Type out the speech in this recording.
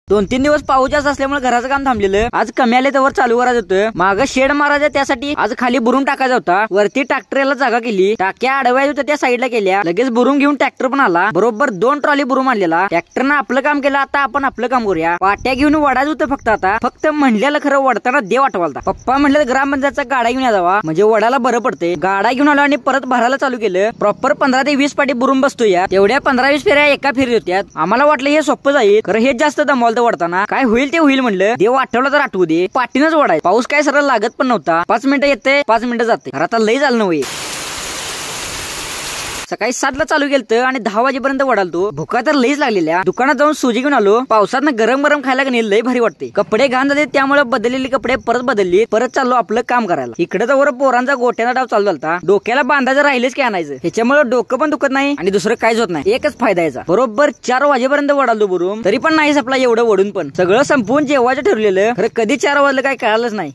2-3 दिवस पाऊस जास्त असल्यामुळे घराचं काम थांबलेलं. आज कमी आले तर चालू करायचं होतं. मागं शेड मारायचं, त्यासाठी आज खाली बुरून टाकायचा होता. वरती ट्रॅक्टरला जागा केली, टाक्या अडवायच्या होत्या त्या साईडला केल्या. लगेच बुरून घेऊन ट्रॅक्टर पण आला. बरोबर 2 ट्रॉली बुरून आणलेला. ट्रॅक्टरनं आपलं काम केलं. आता आपण आपलं काम करूया. वाट्या घेऊन वडायचं होतं फक्त म्हणलेलं खरं वडताना देव आठवालता. पप्पा म्हणले ग्रामपंचायतचा गाडा घेऊन जावा, म्हणजे वडाला बरं पडते. गाडा घेऊन आलो आणि परत भरायला चालू केलं. प्रॉपर 15 ते 20 पाटी बुरून बसतोय. तेवढ्या 15-20 फेऱ्या एका फेरीत होत्या. आम्हाला वाटलं हे सोपं जाईल, खरं हेच जास्त दमवलं वडताना. काय होईल ते होईल म्हणलं. देव आठवलं तर आठवू दे. पाठीनच वडाय. पाऊस काय सरळ लागत पण नव्हता. 5 मिनिटं येते, 5 मिनिटं जाते. आता लई झालं नव्हे. सकाळी 7ला चालू केलं आणि 10 वाजेपर्यंत वडालतो. भुका तर लईच लागलेल्या. दुकानात जाऊन सुजी घेऊन आलो. पावसात गरम गरम खायला का नाही लई भारी वाटते. कपडे घाण झाले, त्यामुळे बदललेले कपडे परत बदलली. परत चाललो आपलं काम करायला. इकडे तर वर पोरांचा गोट्याचा डाव चालू झालता. डोक्याला बांधायचं राहिलेच की आणायचं. ह्याच्यामुळे डोकं पण दुखत नाही आणि दुसरं काहीच होत नाही. एकच फायदा याचा. बरोबर 4 वाजेपर्यंत वडालतो बुरून. तरी पण नाही आपला एवढं वडून पण सगळं संपवून जेवायचं ठरलेलं. खरं कधी 4 वाजलं काय कळालंच नाही.